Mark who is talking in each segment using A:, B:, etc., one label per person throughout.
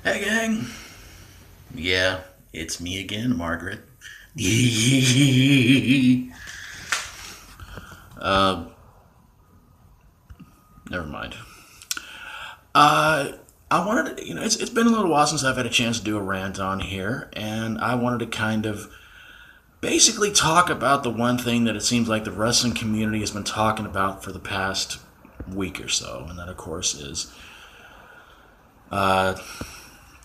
A: Hey, gang. Yeah, it's me again, Margaret. uh, Never mind. Uh, I wanted to, it's been a little while since I've had a chance to do a rant on here, and I wanted to kind of basically talk about the one thing that it seems like the wrestling community has been talking about for the past week or so, and that, of course, is uh,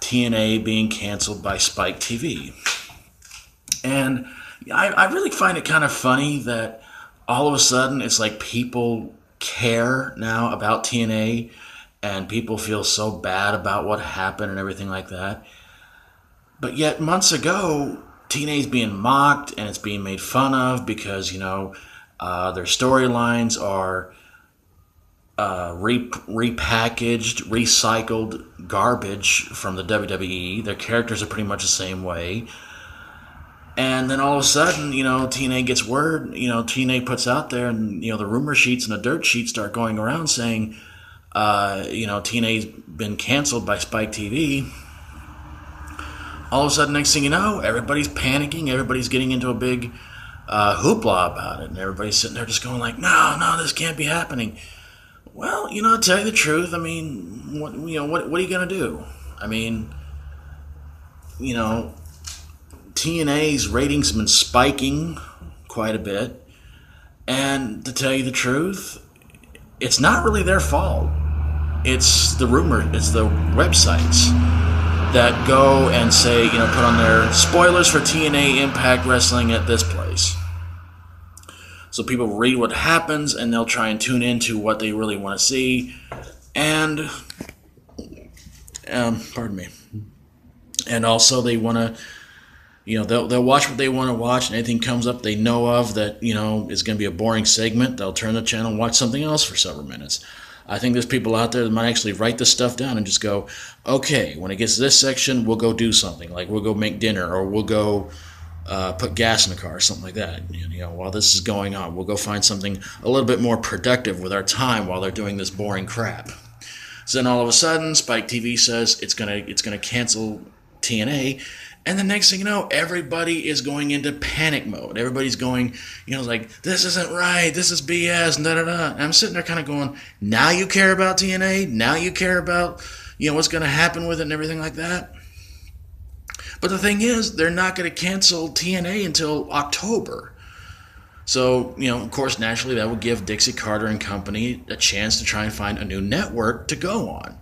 A: TNA being canceled by Spike TV. And I really find it kind of funny that all of a sudden it's like people care now about TNA and people feel so bad about what happened and everything like that. But yet months ago, TNA is being mocked and it's being made fun of because, their storylines are repackaged, recycled garbage from the WWE. Their characters are pretty much the same way. And then all of a sudden, TNA gets word, TNA puts out there, and, the rumor sheets and the dirt sheets start going around saying, TNA's been canceled by Spike TV. All of a sudden, next thing you know, everybody's panicking, everybody's getting into a big hoopla about it, and everybody's sitting there just going like, no, this can't be happening. Well, to tell you the truth, I mean, what are you going to do? I mean, TNA's ratings have been spiking quite a bit. And to tell you the truth, it's not really their fault. It's the websites that go and say, put on their spoilers for TNA Impact Wrestling at this place. So people read what happens and they'll try and tune into what they really want to see. And, pardon me. And also they want to, they'll watch what they want to watch, and anything comes up they know of that, is going to be a boring segment, they'll turn the channel and watch something else for several minutes. I think there's people out there that might actually write this stuff down and just go, okay, when it gets to this section, we'll go do something. Like we'll go make dinner, or we'll go put gas in the car, or something like that. While this is going on, we'll go find something a little bit more productive with our time while they're doing this boring crap. So then all of a sudden, Spike TV says it's gonna cancel TNA. And the next thing you know, everybody is going into panic mode. Everybody's going, like, this isn't right, this is BS, and da-da-da. And I'm sitting there kind of going, now you care about TNA? Now you care about, what's going to happen with it and everything like that? But the thing is, they're not going to cancel TNA until October. So, of course, naturally, that would give Dixie Carter and company a chance to try and find a new network to go on.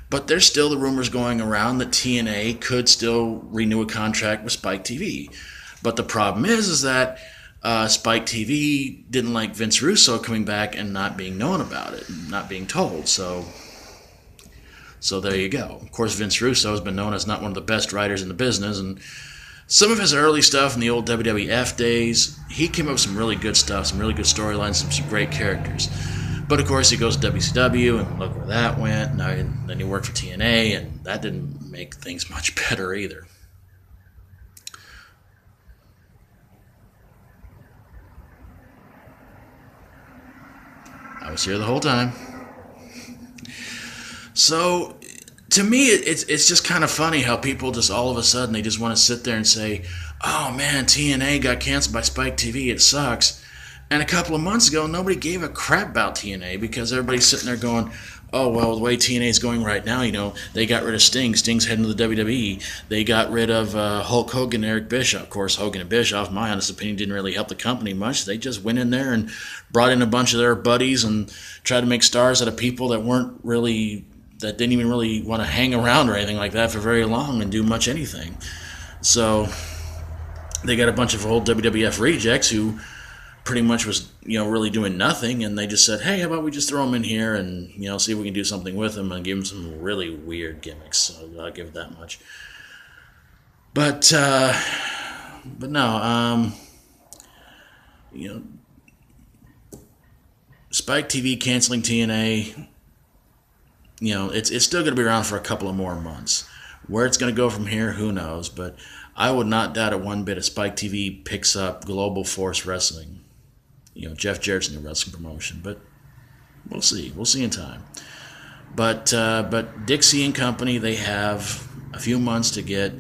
A: But there's still the rumors going around that TNA could still renew a contract with Spike TV. But the problem is that Spike TV didn't like Vince Russo coming back and not being known about it, not being told. So there you go. Of course, Vince Russo has been known as not one of the best writers in the business, and some of his early stuff in the old WWF days, he came up with some really good stuff, some really good storylines, some great characters. But of course, he goes to WCW, and look where that went. Now, then he worked for TNA, and that didn't make things much better either. I was here the whole time. So, to me, it's just kind of funny how people just all of a sudden they just want to sit there and say, "Oh man, TNA got canceled by Spike TV. It sucks." And a couple of months ago, nobody gave a crap about TNA because everybody's sitting there going, oh, well, the way TNA is going right now, they got rid of Sting. Sting's heading to the WWE. They got rid of Hulk Hogan and Eric Bischoff. Of course, Hogan and Bischoff, my honest opinion, didn't really help the company much. They just went in there and brought in a bunch of their buddies and tried to make stars out of people that didn't even really want to hang around or anything like that for very long and do much anything. So they got a bunch of old WWF rejects who pretty much was, really doing nothing, and they just said, hey, how about we just throw them in here and, see if we can do something with them, and give them some really weird gimmicks. So I'll give it that much. But no, Spike TV canceling TNA, it's still going to be around for a couple of more months. Where it's going to go from here, who knows, but I would not doubt it one bit if Spike TV picks up Global Force Wrestling. Jeff Jarrett's in the wrestling promotion, but we'll see. We'll see in time. But Dixie and company, they have a few months to get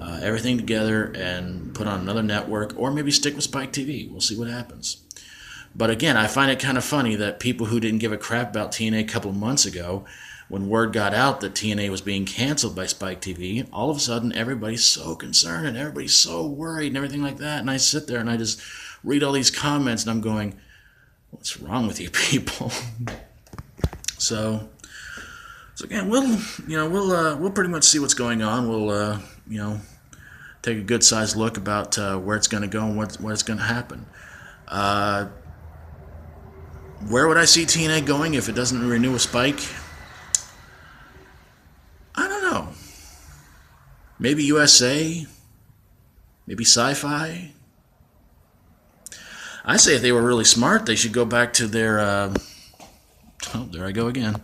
A: everything together and put on another network, or maybe stick with Spike TV. We'll see what happens. But again, I find it kind of funny that people who didn't give a crap about TNA a couple of months ago, when word got out that TNA was being canceled by Spike TV, all of a sudden everybody's so concerned and everybody's so worried and everything like that. And I sit there and I just read all these comments and I'm going, what's wrong with you people? So again, we'll pretty much see what's going on. We'll take a good sized look about where it's going to go and what it's going to happen. Where would I see TNA going if it doesn't renew with Spike? I don't know. Maybe USA? Maybe Sci-Fi? I say if they were really smart, they should go back to their... oh, there I go again.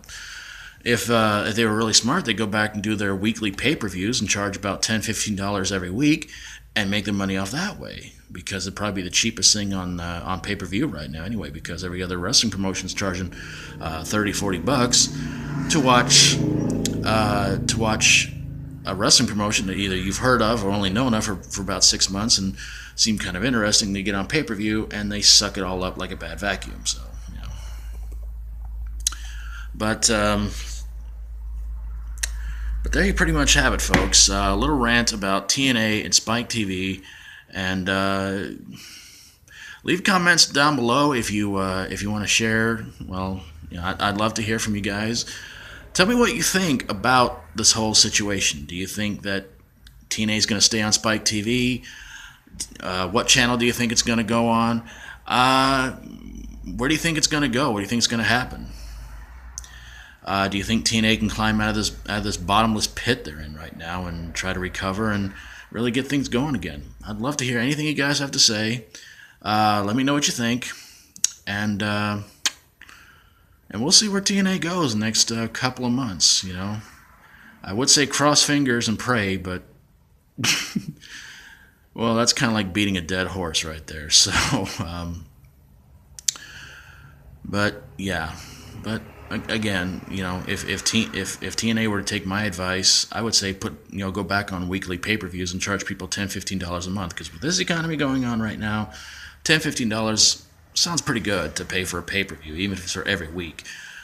A: If they were really smart, they'd go back and do their weekly pay-per-views and charge about $10, $15 every week and make their money off that way. Because it'd probably be the cheapest thing on pay-per-view right now anyway, because every other wrestling promotion's charging $30, $40 to watch a wrestling promotion that either you've heard of or only known of for about 6 months and seem kind of interesting. They get on pay-per-view and they suck it all up like a bad vacuum. So, But there you pretty much have it, folks. A little rant about TNA and Spike TV. And leave comments down below if you want to share. Well, I'd love to hear from you guys. Tell me what you think about this whole situation. Do you think that TNA is going to stay on Spike TV? What channel do you think it's going to go on? Where do you think it's going to go? What do you think is going to happen? Do you think TNA can climb out of this bottomless pit they're in right now and try to recover and really get things going again? I'd love to hear anything you guys have to say. Let me know what you think, and we'll see where TNA goes the next couple of months. I would say cross fingers and pray, but well, that's kind of like beating a dead horse right there. So, but yeah, but. Again, if TNA were to take my advice, I would say go back on weekly pay-per-views and charge people $10, $15 a month. Because with this economy going on right now, $10, $15 sounds pretty good to pay for a pay-per-view, even if it's for every week.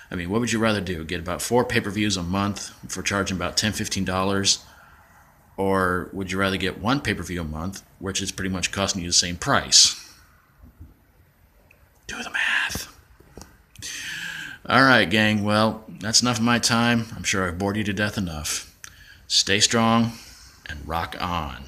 A: I mean, what would you rather do? Get about 4 pay-per-views a month for charging about $10, $15? Or would you rather get 1 pay-per-view a month, which is pretty much costing you the same price? Do the math. All right, gang. Well, that's enough of my time. I'm sure I've bored you to death enough. Stay strong and rock on.